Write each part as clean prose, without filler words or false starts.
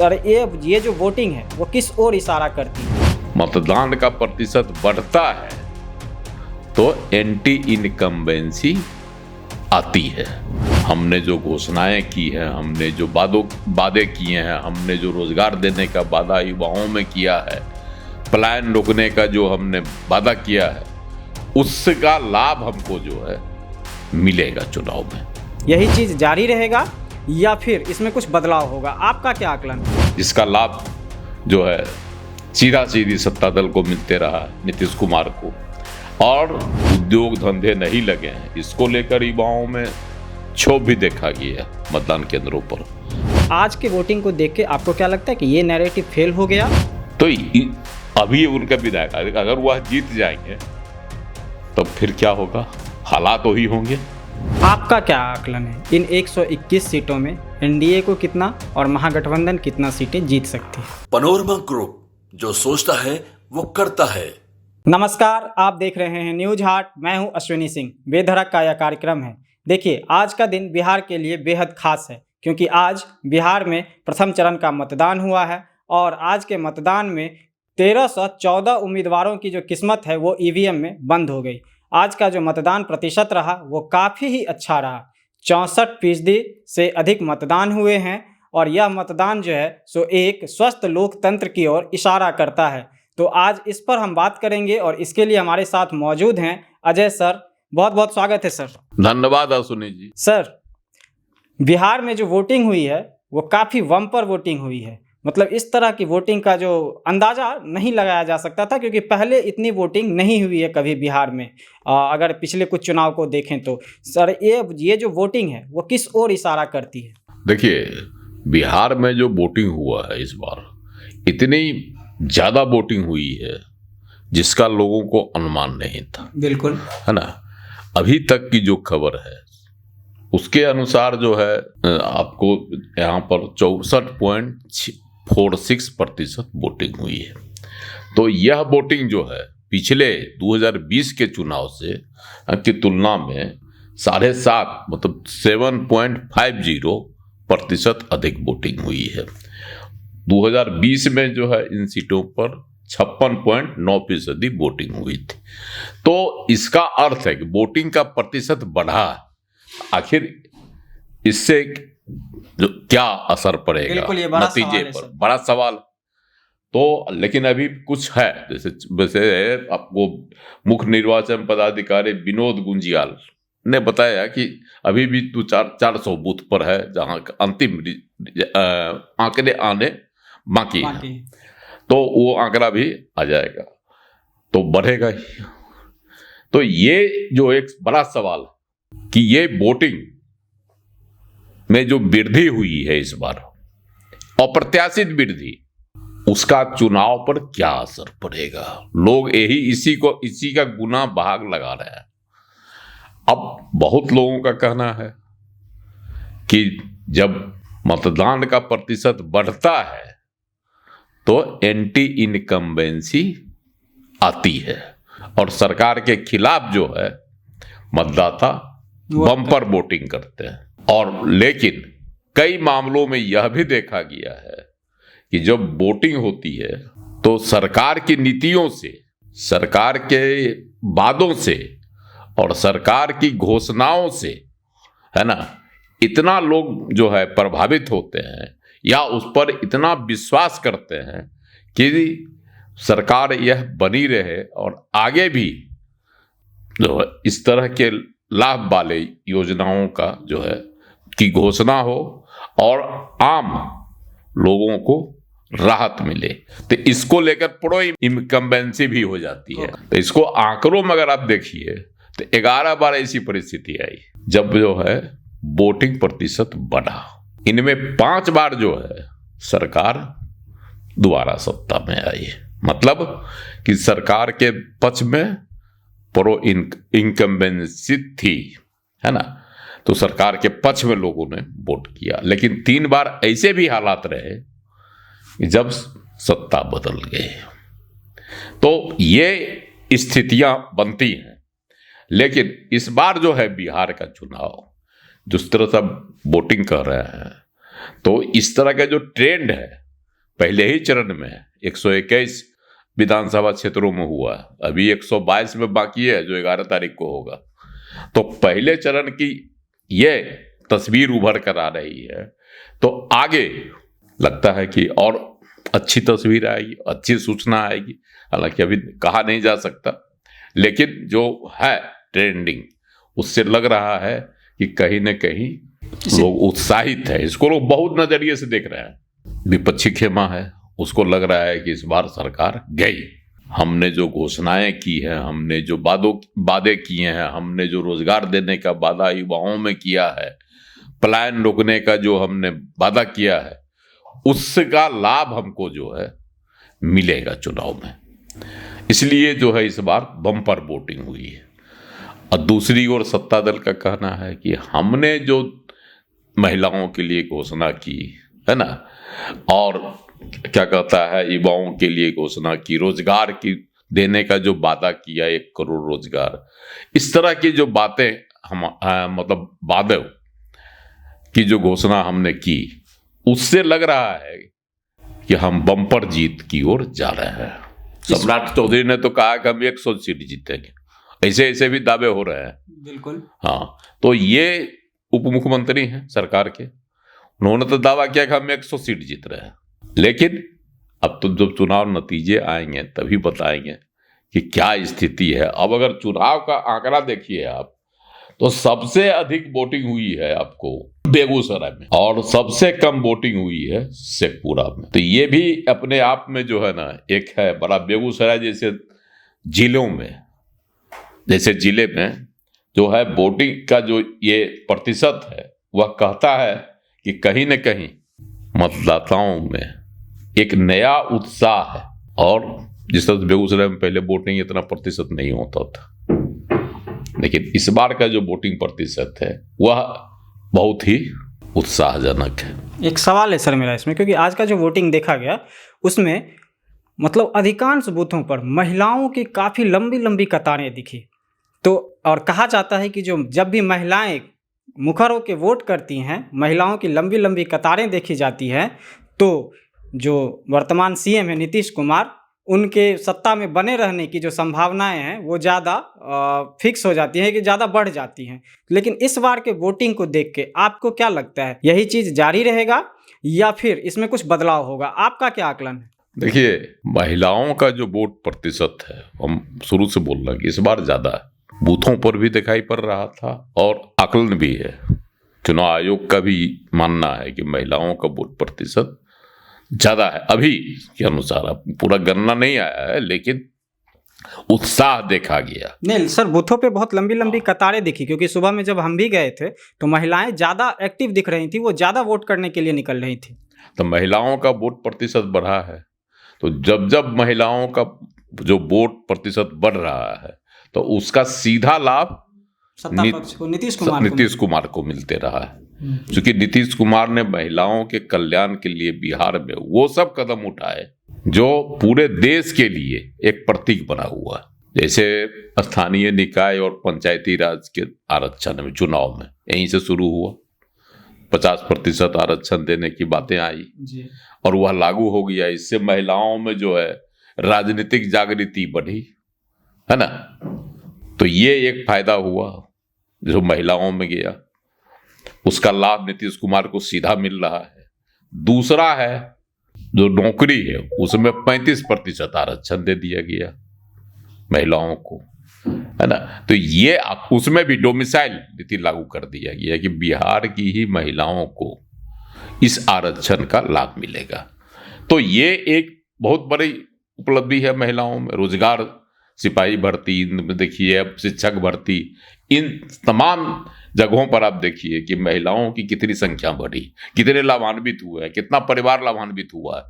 Sir ये जो voting है वो किस ओर इशारा करती है? मतदान का प्रतिशत बढ़ता है तो एंटी इनकम्बेंसी आती है। हमने जो घोषणाएं की हैं, हमने जो वादे किए हैं, हमने जो रोजगार देने का वादा युवाओं में किया है, पलायन रोकने का जो हमने वादा किया है, उसका लाभ हमको जो है मिलेगा चुनाव में। यही चीज जारी रहेगा या फिर इसमें कुछ बदलाव होगा? आपका क्या आकलन है? इसका लाभ जो है सीधा सीधी सत्ता दल को मिलते रहा, नीतीश कुमार को, और उद्योग धंधे नहीं लगे हैं। इसको लेकर युवाओं में क्षोभ भी देखा गया मतदान केंद्रों पर। आज के वोटिंग को देख के आपको क्या लगता है कि ये नैरेटिव फेल हो गया? तो अभी उनका विधायक अगर वह जीत जाएंगे तो फिर क्या होगा, हालात वही होंगे। आपका क्या आकलन है, इन 121 सीटों में एनडीए को कितना और महागठबंधन कितना सीटें जीत सकती है? पनोरमा ग्रुप, जो सोचता है वो करता है। नमस्कार, आप देख रहे हैं न्यूज हाट। मैं हूं अश्विनी सिंह। बेधड़क का यह कार्यक्रम है। देखिए, आज का दिन बिहार के लिए बेहद खास है क्योंकि आज बिहार में प्रथम चरण का मतदान हुआ है और आज के मतदान में 1314 उम्मीदवारों की जो किस्मत है वो ईवीएम में बंद हो गई। आज का जो मतदान प्रतिशत रहा वो काफ़ी ही अच्छा रहा। 64% से अधिक मतदान हुए हैं और यह मतदान जो है सो एक स्वस्थ लोकतंत्र की ओर इशारा करता है। तो आज इस पर हम बात करेंगे और इसके लिए हमारे साथ मौजूद हैं अजय सर। बहुत बहुत स्वागत है सर। धन्यवाद सुनील जी। सर, बिहार में जो वोटिंग हुई है वो काफ़ी बम्पर वोटिंग हुई है। मतलब इस तरह की वोटिंग का जो अंदाज़ा नहीं लगाया जा सकता था क्योंकि पहले इतनी वोटिंग नहीं हुई है कभी बिहार में। अगर पिछले कुछ चुनाव को देखें तो सर ये जो वोटिंग है वो किस ओर इशारा करती है? देखिए, बिहार में जो वोटिंग हुआ है इस बार, इतनी ज़्यादा वोटिंग हुई है जिसका लोगों को अनुमान नहीं था। बिल्कुल, है ना। अभी तक की जो खबर है उसके अनुसार जो है आपको यहाँ पर 64.46% वोटिंग हुई है। तो यह वोटिंग जो है पिछले 2020 के चुनाव से की तुलना में 7.5 मतलब 7.50% अधिक वोटिंग हुई है। 2020 में जो है इन सीटों पर 56.9% वोटिंग हुई थी। तो इसका अर्थ है कि वोटिंग का प्रतिशत बढ़ा। आखिर इससे जो क्या असर पड़ेगा नतीजे पर, बड़ा सवाल। तो लेकिन अभी कुछ है, वैसे आपको मुख्य निर्वाचन पदाधिकारी विनोद गुंजियाल ने बताया कि अभी भी 400 बूथ पर है जहां अंतिम आंकड़े आने बाकी हैं। तो वो आंकड़ा भी आ जाएगा तो बढ़ेगा ही। तो ये जो एक बड़ा सवाल कि ये वोटिंग में जो वृद्धि हुई है इस बार, अप्रत्याशित वृद्धि, उसका चुनाव पर क्या असर पड़ेगा। लोग इसी का गुना भाग लगा रहे हैं। अब बहुत लोगों का कहना है कि जब मतदान का प्रतिशत बढ़ता है तो एंटी इनकम्बेंसी आती है और सरकार के खिलाफ जो है मतदाता बम्पर वोटिंग करते हैं। और लेकिन कई मामलों में यह भी देखा गया है कि जब वोटिंग होती है तो सरकार की नीतियों से, सरकार के वादों से और सरकार की घोषणाओं से, है ना, इतना लोग जो है प्रभावित होते हैं या उस पर इतना विश्वास करते हैं कि सरकार यह बनी रहे और आगे भी जो है इस तरह के लाभ वाले योजनाओं का जो है की घोषणा हो और आम लोगों को राहत मिले। तो इसको लेकर प्रो इनकम्बेंसी भी हो जाती है। तो इसको आंकड़ों में अगर आप देखिए तो 11 बार ऐसी परिस्थिति आई जब जो है वोटिंग प्रतिशत बढ़ा। इनमें 5 बार जो है सरकार दोबारा सत्ता में आई। मतलब कि सरकार के पक्ष में प्रो इनकम्बेंसी थी, है ना। तो सरकार के पक्ष में लोगों ने वोट किया। लेकिन 3 बार ऐसे भी हालात रहे कि जब सत्ता बदल गई। तो ये स्थितियां बनती हैं। लेकिन इस बार जो है बिहार का चुनाव जिस तरह से वोटिंग कर रहे हैं तो इस तरह का जो ट्रेंड है पहले ही चरण में है, 121 विधानसभा क्षेत्रों में हुआ है, अभी 122 में बाकी है जो 11 तारीख को होगा। तो पहले चरण की ये तस्वीर उभर कर आ रही है, तो आगे लगता है कि और अच्छी तस्वीर आएगी, अच्छी सूचना आएगी। हालांकि अभी कहा नहीं जा सकता, लेकिन जो है ट्रेंडिंग उससे लग रहा है कि कहीं न कहीं लोग उत्साहित है, इसको लोग बहुत नजरिए से देख रहे हैं। विपक्षी खेमा है, उसको लग रहा है कि इस बार सरकार गई, हमने जो घोषणाएं की हैं, हमने जो वादे किए हैं, हमने जो रोजगार देने का वादा युवाओं में किया है, पलायन रोकने का जो हमने वादा किया है, उसका लाभ हमको जो है मिलेगा चुनाव में। इसलिए जो है इस बार बम्पर वोटिंग हुई है। और दूसरी ओर सत्ता दल का कहना है कि हमने जो महिलाओं के लिए घोषणा की है ना, और क्या कहता है युवाओं के लिए घोषणा की, रोजगार की देने का जो वादा किया 1 करोड़ रोजगार, इस तरह की जो बातें हम मतलब वादे की जो घोषणा हमने की, उससे लग रहा है कि हम बम्पर जीत की ओर जा रहे हैं। सम्राट चौधरी ने तो कहा कि हम 100 सीट जीतेंगे, ऐसे ऐसे भी दावे हो रहे हैं। बिल्कुल हाँ, तो ये उप मुख्यमंत्री हैं सरकार के, उन्होंने तो दावा किया कि हम 100 सीट जीत रहे हैं। लेकिन अब तो जब चुनाव नतीजे आएंगे तभी बताएंगे कि क्या स्थिति है। अब अगर चुनाव का आंकड़ा देखिए आप, तो सबसे अधिक वोटिंग हुई है आपको बेगूसराय में, और सबसे कम वोटिंग हुई है शेखपुरा में। तो ये भी अपने आप में जो है ना एक है बड़ा। बेगूसराय जैसे जिलों में, जैसे जिले में जो है वोटिंग का जो ये प्रतिशत है, वह कहता है कि कहीं न कहीं मतदाताओं में एक नया उत्साह है। और जिस तरह बेगूसराय में पहले वोटिंग इतना प्रतिशत नहीं होता था, लेकिन इस बार का जो वोटिंग प्रतिशत है वह बहुत ही उत्साहजनक है। एक सवाल है सर मेरा इसमें, क्योंकि आज का जो वोटिंग देखा गया उसमें मतलब अधिकांश बूथों पर महिलाओं की काफ़ी लंबी लंबी कतारें दिखी। तो और कहा जाता है कि जो जब भी महिलाएं मुखर होकर वोट करती हैं, महिलाओं की लंबी लंबी कतारें देखी जाती हैं, तो जो वर्तमान सीएम है नीतीश कुमार, उनके सत्ता में बने रहने की जो संभावनाएं हैं वो ज़्यादा फिक्स हो जाती हैं, कि ज़्यादा बढ़ जाती हैं। लेकिन इस बार के वोटिंग को देख के आपको क्या लगता है, यही चीज़ जारी रहेगा या फिर इसमें कुछ बदलाव होगा? आपका क्या आकलन है? देखिए, महिलाओं का जो वोट प्रतिशत है, हम शुरू से बोल रहे हैं कि इस बार ज़्यादा है, बूथों पर भी दिखाई पड़ रहा था और आकलन भी है। चुनाव आयोग का भी मानना है कि महिलाओं का वोट प्रतिशत ज्यादा है अभी के अनुसार। पूरा गणना नहीं आया है, लेकिन उत्साह देखा गया। नहीं सर, बूथों पे बहुत लंबी लंबी कतारें दिखी, क्योंकि सुबह में जब हम भी गए थे तो महिलाएं ज़्यादा एक्टिव दिख रही थी, वो ज़्यादा वोट करने के लिए निकल रही थी। तो महिलाओं का वोट प्रतिशत बढ़ा है, तो जब जब महिलाओं का जो वोट प्रतिशत बढ़ रहा है तो उसका सीधा लाभ सत्ता पक्ष को, नीतीश कुमार को मिलते रहा है। क्योंकि नीतीश कुमार ने महिलाओं के कल्याण के लिए बिहार में वो सब कदम उठाए जो पूरे देश के लिए एक प्रतीक बना हुआ है। जैसे स्थानीय निकाय और पंचायती राज के आरक्षण में, चुनाव में यहीं से शुरू हुआ, 50% आरक्षण देने की बातें आई जी, और वह लागू हो गया। इससे महिलाओं में जो है राजनीतिक जागृति बढ़ी, है ना। तो ये एक फायदा हुआ जो महिलाओं में गया, उसका लाभ नीतीश कुमार को सीधा मिल रहा है। दूसरा है जो नौकरी है, उसमें 35% आरक्षण दे दिया गया महिलाओं को, है ना। तो ये उसमें भी डोमिसाइल नीति लागू कर दिया गया कि बिहार की ही महिलाओं को इस आरक्षण का लाभ मिलेगा। तो ये एक बहुत बड़ी उपलब्धि है महिलाओं में। रोजगार, सिपाही भर्ती, इनमें देखिए, अब शिक्षक भर्ती, इन तमाम जगहों पर आप देखिए कि महिलाओं की कितनी संख्या बढ़ी, कितने लाभान्वित हुए हैं, कितना परिवार लाभान्वित हुआ है।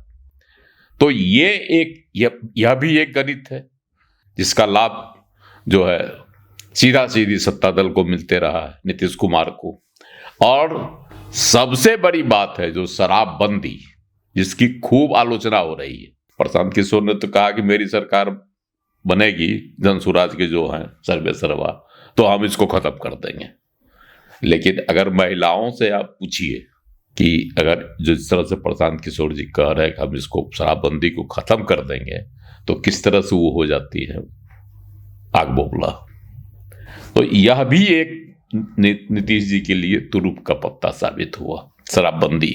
तो ये यह भी एक गणित है जिसका लाभ जो है सीधा सीधी सत्ता दल को मिलते रहा है, नीतीश कुमार को। और सबसे बड़ी बात है जो शराबबंदी, जिसकी खूब आलोचना हो रही है। प्रशांत किशोर ने तो कहा कि मेरी सरकार बनेगी, जनसुराज के जो हैं सर्वे सर्वा, तो हम इसको खत्म कर देंगे। लेकिन अगर महिलाओं से आप पूछिए कि अगर जिस तरह से प्रशांत किशोर जी कह रहे हैं कि हम इसको शराबबंदी को खत्म कर देंगे, तो किस तरह से वो हो जाती है आग बबूला। तो यह भी एक नीतीश जी के लिए तुरुप का पत्ता साबित हुआ, शराबबंदी,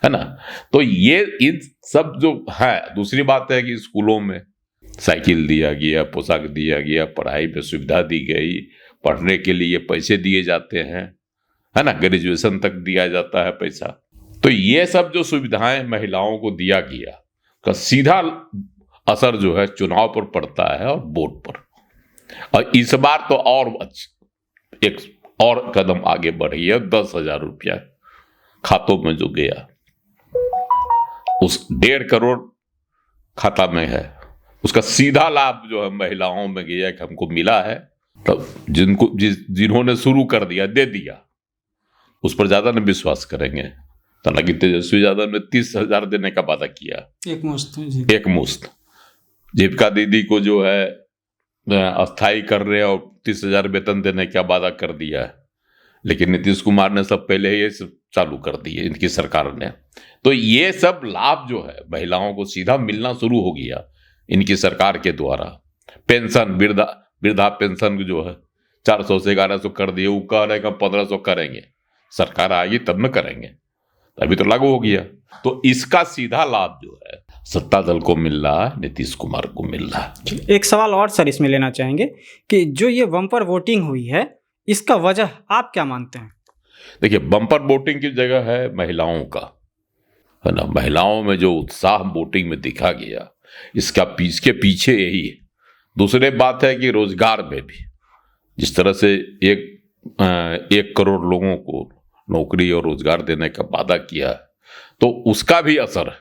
है ना। तो ये इन सब जो है, दूसरी बात है कि स्कूलों में साइकिल दिया गया, पोशाक दिया गया, पढ़ाई में सुविधा दी गई, पढ़ने के लिए पैसे दिए जाते हैं, है ना, ग्रेजुएशन तक दिया जाता है पैसा। तो ये सब जो सुविधाएं महिलाओं को दिया गया का सीधा असर जो है चुनाव पर पड़ता है और वोट पर। और इस बार तो और एक और कदम आगे बढ़ी है, 10,000 रुपया खातों में जो गया, उस 1.5 करोड़ खाता में है, उसका सीधा लाभ जो है महिलाओं में गया कि हमको मिला है। तो जिन्होंने शुरू कर दिया, दे दिया, उस पर ज्यादा न विश्वास करेंगे। तो ना कि तेजस्वी यादव ने 30,000 देने का वादा किया, एक मुश्त जीविका दीदी को जो है अस्थाई कर रहे और 30,000 वेतन देने का वादा कर दिया है। लेकिन नीतीश कुमार ने सब पहले ही चालू कर दिए, इनकी सरकार ने। तो ये सब लाभ जो है महिलाओं को सीधा मिलना शुरू हो गया इनकी सरकार के द्वारा। पेंशन, वृद्धा पेंशन जो है 400 से 1100 कर दिए, वो कह रहे हैं 1500 करेंगे, सरकार आएगी तब न करेंगे, अभी तो लागू हो गया। तो इसका सीधा लाभ जो है सत्ता दल को मिल रहा है, नीतीश कुमार को मिल रहा है। एक सवाल और सर इसमें लेना चाहेंगे कि जो ये बम्पर वोटिंग हुई है, इसका वजह आप क्या मानते हैं? देखिए, बम्पर वोटिंग की जगह है महिलाओं का, है ना। महिलाओं में जो उत्साह वोटिंग में दिखा गया, इसके पीछे यही है। दूसरी बात है कि रोजगार में भी जिस तरह से 1 करोड़ लोगों को नौकरी और रोजगार देने का वादा किया है, तो उसका भी असर है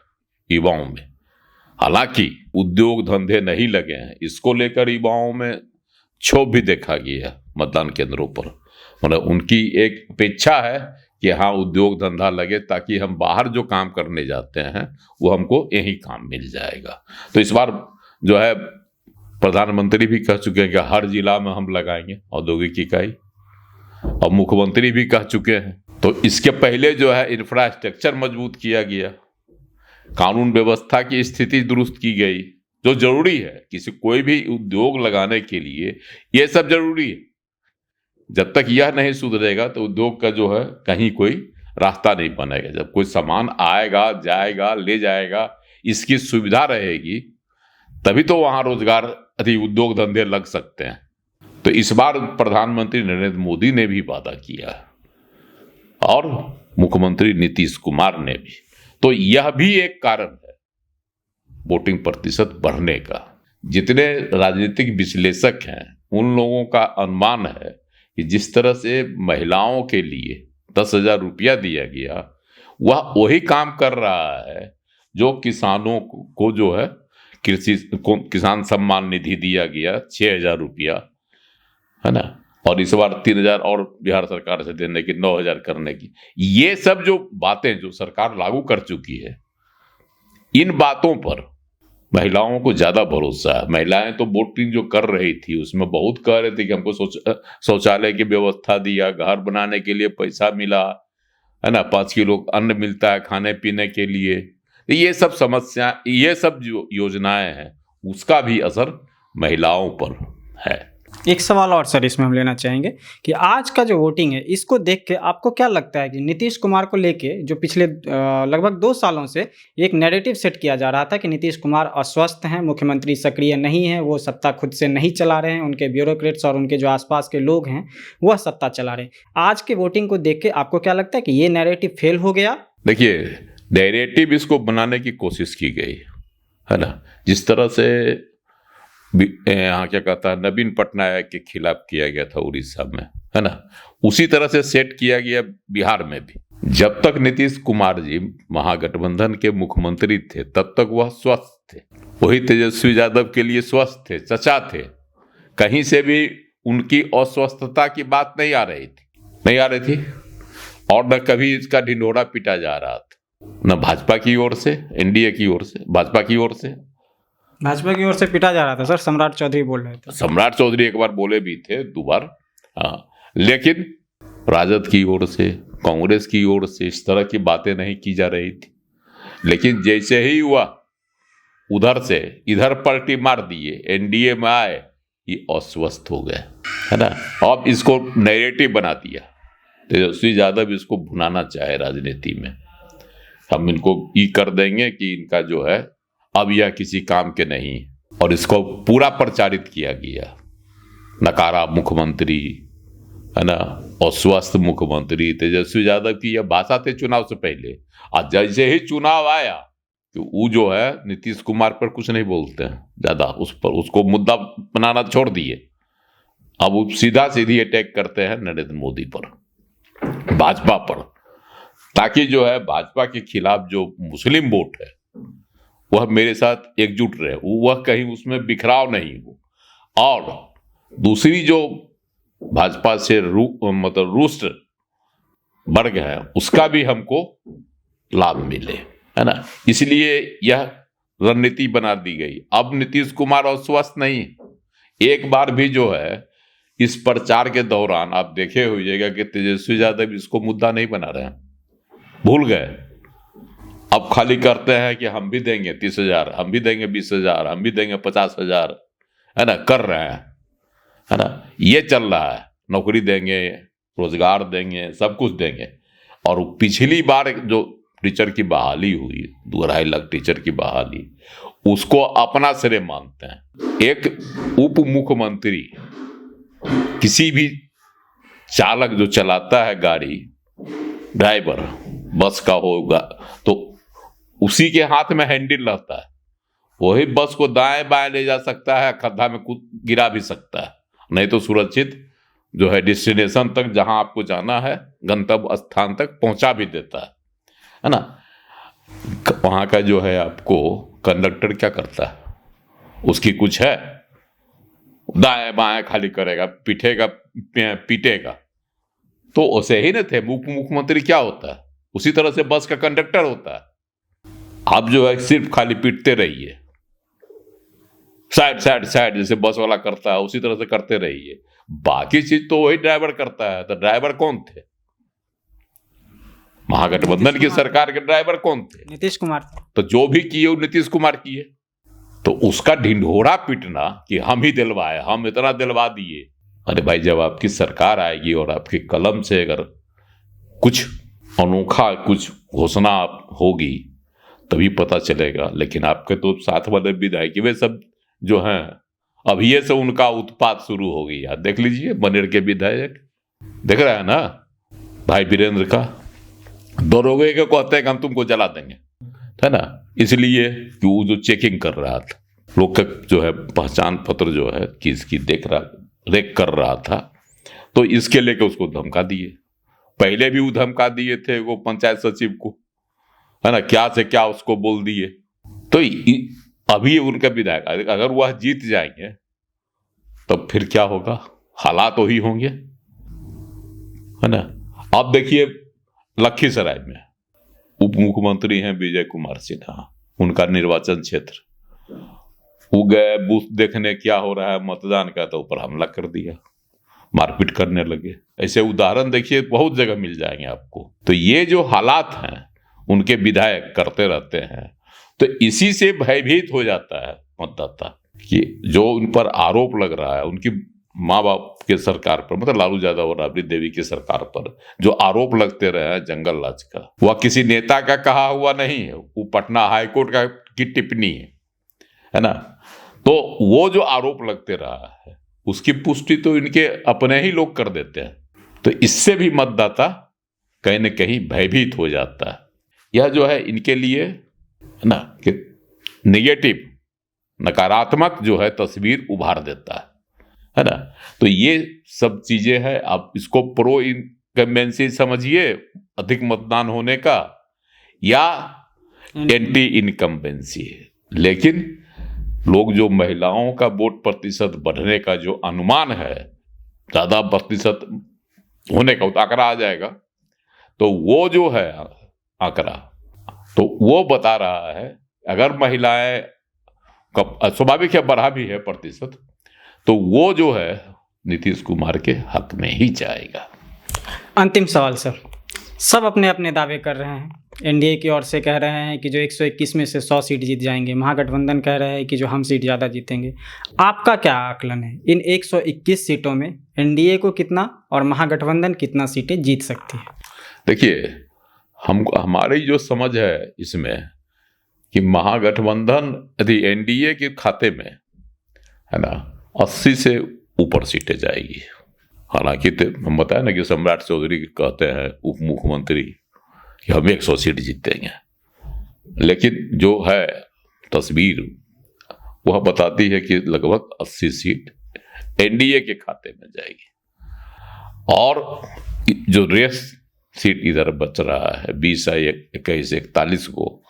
युवाओं में। हालांकि उद्योग धंधे नहीं लगे हैं, इसको लेकर युवाओं में क्षोभ भी देखा गया मतदान केंद्रों पर। मतलब उनकी एक अपेक्षा है कि हाँ, उद्योग धंधा लगे ताकि हम बाहर जो काम करने जाते हैं वो हमको यही काम मिल जाएगा। तो इस बार जो है प्रधानमंत्री भी कह चुके हैं कि हर जिला में हम लगाएंगे औद्योगिक इकाई, और मुख्यमंत्री भी कह चुके हैं। तो इसके पहले जो है इंफ्रास्ट्रक्चर मजबूत किया गया, कानून व्यवस्था की स्थिति दुरुस्त की गई, जो जरूरी है किसी कोई भी उद्योग लगाने के लिए, यह सब जरूरी है। जब तक यह नहीं सुधरेगा तो उद्योग का जो है कहीं कोई रास्ता नहीं बनेगा। जब कोई सामान आएगा, जाएगा, ले जाएगा, इसकी सुविधा रहेगी, तभी तो वहां रोजगार उद्योग धंधे लग सकते हैं। तो इस बार प्रधानमंत्री नरेंद्र मोदी ने भी वादा किया और मुख्यमंत्री नीतीश कुमार ने भी। तो यह भी एक कारण है वोटिंग प्रतिशत बढ़ने का। जितने राजनीतिक विश्लेषक हैं उन लोगों का अनुमान है कि जिस तरह से महिलाओं के लिए 10,000 रुपया दिया गया, वह वही काम कर रहा है जो किसानों को जो है किसान सम्मान निधि दिया गया 6,000 रुपया, है ना। और इस बार 3,000 और बिहार सरकार से देने की, 9,000 करने की। ये सब जो बातें जो सरकार लागू कर चुकी है, इन बातों पर महिलाओं को ज्यादा भरोसा है। महिलाएं तो वोटिंग जो कर रही थी उसमें बहुत कह रहे थे कि हमको शौचालय की व्यवस्था दिया, घर बनाने के लिए पैसा मिला, है ना, 5 किलो अन्न मिलता है खाने पीने के लिए। ये सब समस्या, ये सब जो योजनाएं हैं, उसका भी असर महिलाओं पर है। एक सवाल और सर इसमें हम लेना चाहेंगे कि आज का जो वोटिंग है, इसको देख के आपको क्या लगता है कि नीतीश कुमार को लेके जो पिछले लगभग 2 सालों से एक नैरेटिव सेट किया जा रहा था कि नीतीश कुमार अस्वस्थ हैं, मुख्यमंत्री सक्रिय नहीं है, वो सत्ता खुद से नहीं चला रहे हैं, उनके ब्यूरोक्रेट्स और उनके जो आसपास के लोग हैं वह सत्ता चला रहे हैं। आज के वोटिंग को देख के आपको क्या लगता है कि ये नैरेटिव फेल हो गया? देखिए, नैरेटिव इसको बनाने की कोशिश की गई है ना। जिस तरह से यहाँ क्या कहता है, नवीन पटनायक के खिलाफ किया गया था उड़ीसा में, है ना, उसी तरह से सेट किया गया बिहार में भी। जब तक नीतीश कुमार जी महागठबंधन के मुख्यमंत्री थे तब तक वह स्वस्थ थे, वही तेजस्वी यादव के लिए स्वस्थ थे, चचा थे। कहीं से भी उनकी अस्वस्थता की बात नहीं आ रही थी, और न कभी इसका ढिंढोरा पीटा जा रहा था, न भाजपा की ओर से, एनडीए की ओर से, भाजपा की ओर से पिटा जा रहा था। सर, सम्राट चौधरी बोल रहे थे। सम्राट चौधरी एक बार बोले भी थे, 2 बार, हाँ। लेकिन राजद की ओर से, कांग्रेस की ओर से इस तरह की बातें नहीं की जा रही थी, लेकिन जैसे ही हुआ उधर से इधर पलटी मार दिए, एनडीए में आए, ये अस्वस्थ हो गए, है ना। अब इसको नैरेटिव बना दिया, तेजस्वी यादव इसको भुनाना चाहे राजनीति में, हम इनको ये कर देंगे कि इनका जो है अब यह किसी काम के नहीं, और इसको पूरा प्रचारित किया गया। नकारा मुख्यमंत्री, है ना, और स्वस्थ मुख्यमंत्री। तेजस्वी यादव की यह भाषा थी चुनाव से पहले। आज जैसे ही चुनाव आया कि वो जो है नीतीश कुमार पर कुछ नहीं बोलते हैं ज्यादा, उस पर उसको मुद्दा बनाना छोड़ दिए। अब वो सीधा सीधी अटैक करते हैं नरेंद्र मोदी पर, भाजपा पर, ताकि जो है भाजपा के खिलाफ जो मुस्लिम वोट है वह मेरे साथ एकजुट रहे, वह कहीं उसमें बिखराव नहीं हो, और दूसरी जो भाजपा से मतलब रुष्ट वर्ग है उसका भी हमको लाभ मिले, है ना। इसलिए यह रणनीति बना दी गई। अब नीतीश कुमार अस्वस्थ नहीं, एक बार भी जो है इस प्रचार के दौरान आप देखे होइएगा कि तेजस्वी यादव इसको मुद्दा नहीं बना रहे हैं, भूल गए। अब खाली करते हैं कि हम भी देंगे 30,000, हम भी देंगे 20,000, हम भी देंगे 50,000, है ना, कर रहे हैं, है ना। ये चल रहा है, नौकरी देंगे, रोजगार देंगे, सब कुछ देंगे। और पिछली बार जो टीचर की बहाली हुई, 2.5 लाख टीचर की बहाली, उसको अपना श्रेय मानते हैं। एक उप मुख्यमंत्री, किसी भी चालक जो चलाता है गाड़ी, ड्राइवर बस का होगा, तो उसी के हाथ में हैंडल रहता है, वही बस को दाएं बाएं ले जा सकता है, खड्डा में कूद गिरा भी सकता है, नहीं तो सुरक्षित जो है डेस्टिनेशन तक, जहां आपको जाना है, गंतव्य स्थान तक पहुंचा भी देता है ना। वहां का जो है आपको कंडक्टर क्या करता है, उसकी कुछ है, दाएं बाएं खाली करेगा, पीटेगा, पीटेगा। तो उसे ही न थे उप मुख्यमंत्री क्या होता है, उसी तरह से बस का कंडक्टर होता है। आप जो है सिर्फ खाली पीटते रहिए, साइड साइड साइड, जैसे बस वाला करता है उसी तरह से करते रहिए, बाकी चीज तो वही ड्राइवर करता है। तो ड्राइवर कौन थे? महागठबंधन की सरकार के ड्राइवर कौन थे? नीतीश कुमार। तो जो भी किए वो नीतीश कुमार किए। तो उसका ढिंढोरा पीटना कि हम ही दिलवाए, हम इतना दिलवा दिए, अरे भाई, जब आपकी सरकार आएगी और आपकी कलम से अगर कुछ अनोखा कुछ घोषणा होगी तभी पता चलेगा। लेकिन आपके तो साथ वाले विधायक वे सब जो हैं, अभी से उनका उत्पात शुरू हो गया। देख लीजिए बनेर के विधायक, देख रहा है ना, भाई वीरेंद्र का, दरोगे के कहते हैं कि हम तुमको जला देंगे, है ना, इसलिए कि वो जो चेकिंग कर रहा था, लोग का जो है पहचान पत्र जो है किसकी रेक कर रहा था, तो इसके लेके उसको धमका दिए। पहले भी वो धमका दिए थे वो पंचायत सचिव को, है ना, क्या से क्या उसको बोल दिए। तो अभी उनका विधायक अगर वह जीत जाएंगे तो फिर क्या होगा, हालात वही होंगे, है ना। आप देखिए लखीसराय में उप मुख्यमंत्री हैं विजय कुमार सिन्हा, उनका निर्वाचन क्षेत्र, वो गए बूथ देखने क्या हो रहा है मतदान का, तो ऊपर हमला कर दिया, मारपीट करने लगे। ऐसे उदाहरण देखिए बहुत जगह मिल जाएंगे आपको। तो ये जो हालात हैं उनके विधायक करते रहते हैं, तो इसी से भयभीत हो जाता है मतदाता कि जो उन पर आरोप लग रहा है उनकी माँ बाप के सरकार पर, मतलब लालू यादव और राबड़ी देवी की सरकार पर जो आरोप लगते रहे हैं जंगल राज का, वह किसी नेता का कहा हुआ नहीं है, वो पटना हाईकोर्ट की टिप्पणी है ना। तो वो जो आरोप लगते रहा है उसकी पुष्टि तो इनके अपने ही लोग कर देते हैं। तो इससे भी मतदाता कहीं न कहीं भयभीत हो जाता है। यह जो है इनके लिए ना कि नेगेटिव, नकारात्मक जो है तस्वीर उभार देता है ना। तो ये सब चीजें हैं। आप इसको प्रो इनकम्बेंसी समझिए, अधिक मतदान होने का, या एंटी इनकम्बेंसी। लेकिन लोग जो महिलाओं का वोट प्रतिशत बढ़ने का जो अनुमान है, ज्यादा प्रतिशत होने का आंकड़ा आ जाएगा, तो वो जो है आंकड़ा, तो वो बता रहा है अगर महिलाएं का स्वाभाविक है बढ़ा भी है प्रतिशत, तो वो जो है नीतीश कुमार के हक में ही जाएगा। अंतिम सवाल सर, सब अपने अपने दावे कर रहे हैं। एनडीए की ओर से कह रहे हैं कि जो 121 में से 100 सीट जीत जाएंगे, महागठबंधन कह रहे हैं कि जो हम सीट ज़्यादा जीतेंगे। आपका क्या आकलन है, इन 121 सीटों में एनडीए को कितना और महागठबंधन कितना सीटें जीत सकती है? देखिए, हमारी जो समझ है इसमें कि महागठबंधन यदि एनडीए के खाते में है ना 80 से ऊपर सीटें जाएगी। हालांकि हम बताए ना कि सम्राट चौधरी कहते हैं उप मुख्यमंत्री कि हम 100 सीट जीतेंगे, लेकिन जो है तस्वीर वह बताती है कि लगभग 80 सीट एनडीए के खाते में जाएगी। और जो रेस सीट इधर बच रहा है 20, 21, 41 को,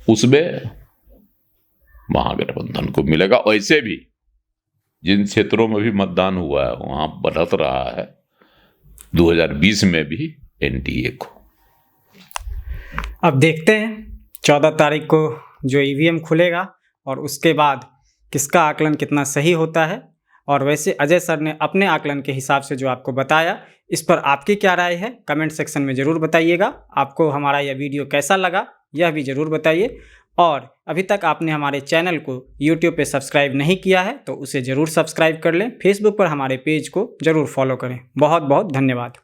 उसमें महागठबंधन को मिलेगा। ऐसे भी जिन क्षेत्रों में भी मतदान हुआ है वहां बढ़त रहा है 2020 में भी एनडीए को। अब देखते हैं 14 तारीख को जो ईवीएम खुलेगा और उसके बाद किसका आकलन कितना सही होता है। और वैसे अजय सर ने अपने आकलन के हिसाब से जो आपको बताया, इस पर आपकी क्या राय है कमेंट सेक्शन में ज़रूर बताइएगा। आपको हमारा यह वीडियो कैसा लगा यह भी ज़रूर बताइए। और अभी तक आपने हमारे चैनल को YouTube पे सब्सक्राइब नहीं किया है तो उसे ज़रूर सब्सक्राइब कर लें। फेसबुक पर हमारे पेज को ज़रूर फॉलो करें। बहुत बहुत धन्यवाद।